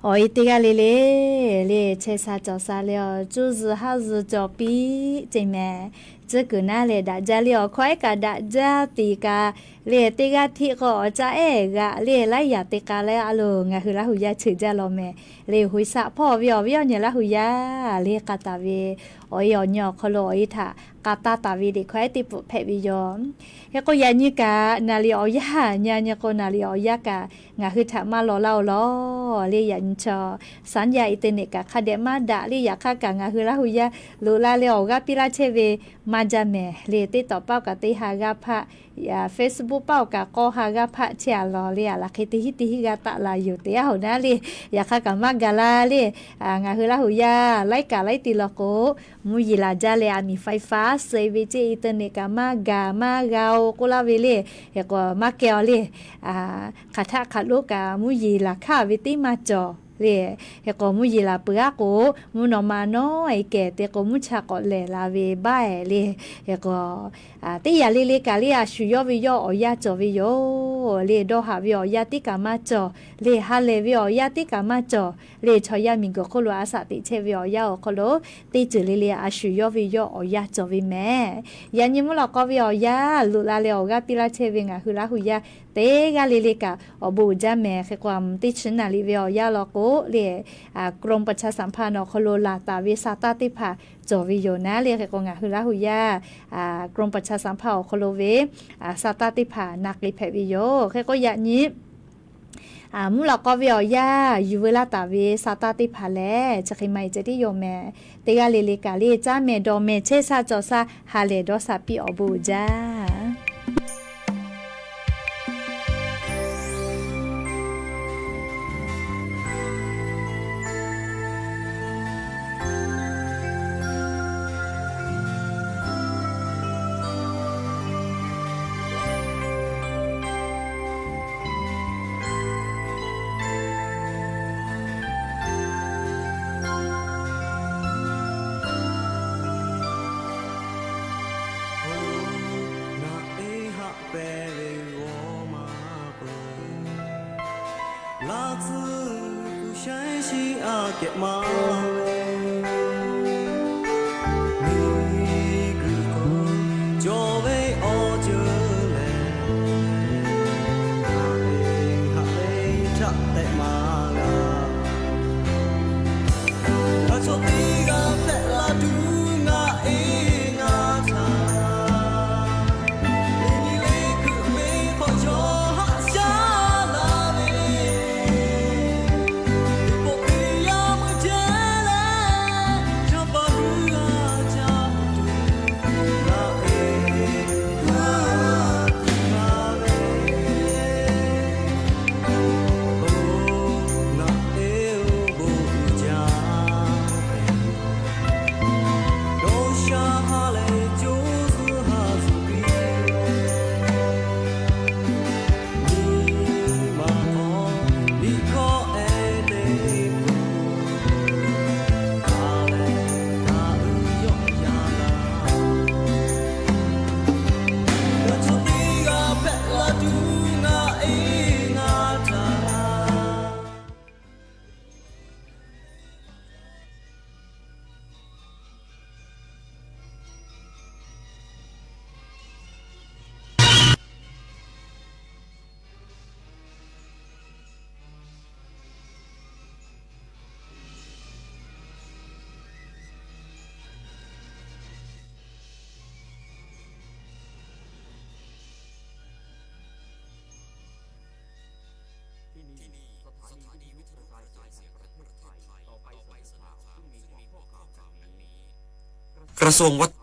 哦，这个嘞，切啥做啥了，就是还是做比这么。这个那嘞，大家了快个大家这个嘞，这个ที่ก็จะ个嘞来呀，这个嘞阿罗งาคือละหุยาชื่อจะลอแม่เลยหุยสะพ่อวิอเนี่ยละหุยาเลยกาตาเวโอยอญอคโลอีทากาตาตาเวดิควายติปุเพวิยอมเฮก็ยานี่กานาลีออยาญาเนี่ยก็นาลีออยากางาคือถามารอเล่าลอเลยยันชอสัญญาอินเทอร์เน็ตกะคาเดมาดะเลยอยากคากางาคือละหุยาลูลาเลออกาปิลาเชเวมาจาแม่เลยติต่อเป้ากะติหากะพะFacebook เป้ากะก็หากะพะเชียรอเลยละคิติฮิติฮิกะตะลาอยู่เตียหัวนะเลยอยากคากะมากะลาเลยงาคือละหุยาไลกะไลติลอโกมุยลาจาเลยมีไฟฟ้าเซเวเจอินเทอร์เน็ตกะมากะมาเกากุลาเวเลยเฮก็มาเกลเลยคาทะคาโลกะมุยลาคาเวติมาจอเลยเฮก็มุยลาเปะโกมุนอมาน้อยแก่เตก็มุชะก็เลลาเวบ้ายเลยเฮก็ติยาเลกะเลยชุยอวิยออยาจอวิยอเลยดอหาวิยอยาติกะมาจอเลยฮาเลวิยอยาติกะมาจอเลยชอยามิงก็คโลอาสาติเชวิยอยาโคโลติจุเลยอาชุยอวิยออยาจอวิแม่ยันยิมุลก็วิยอยาลุลาเลอกะปิลาเชวิงะคือลาหุยาเตกะเลกะอบูจาแม่คือความติชนาลิวิยอยาลอโกเลยกรมประชาสัมพันธ์โคโลลาตาวิสาตาติภาจอวิโยนะเลยคือกงะคือลาหุยากรมประชาสัมพันธ์โคโลเวสาตาติภานักลิเพวิโยคือก็ยะนี้มุลก็วิอยาอยู่เวลาตาเวสาตาติภาแลจะใครไม่จะได้โยแม่เตกะเลกะเลจ้าแม่ดอแม่เชซาจอซาฮาเลดอซาปิอบูจากระทรวงวัฒน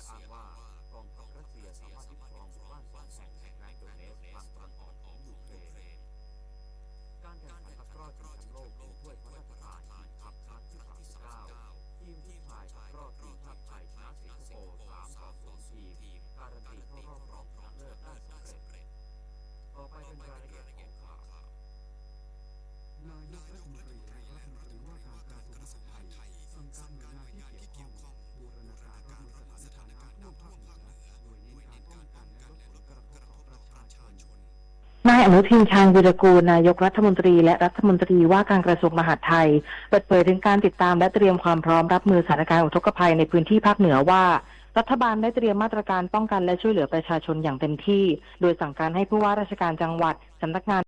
อ้างว่ากองทัพรัสเซียสามารถยึดครองหมู่บ้าน2 แห่งในแคว้นโดเนสทางตะวันออกของยูเครนการแข่งขันตะกร้อชิงแชมป์โลกชิงถ้วยพระราชทานคิงส์คัพครั้งที่ 39 ทีมผู้ชายตะกร้อทีมชาติไทยชนะสิงคโปร์ 3-0 ทีมการันตีเข้ารอบรองชนะเลิศได้สำเร็จต่อไปเป็นรายละเอียดของข่าวนายกรัฐมนตรีและรัฐมนตรีว่าการกระทรวงมหาดไทยสั่งการหน่วยงานที่เกี่ยวข้องบูรณาการรับมือสถานการณ์น้ำท่วมภาคเหนือโดยเน้นการป้องกันและลดผลกระทบต่อประชาชนนายอนุทินชาญวีรกูลนายกรัฐมนตรีและรัฐมนตรีว่าการกระทรวงมหาดไทยเปิดเผยถึงการติดตามและเตรียมความพร้อมรับมือสถานการณ์อุทกภัยในพื้นที่ภาคเหนือว่ารัฐบาลได้เตรียมมาตรการป้องกันและช่วยเหลือประชาชนอย่างเต็มที่โดยสั่งการให้ผู้ว่าราชการจังหวัดสำนักงาน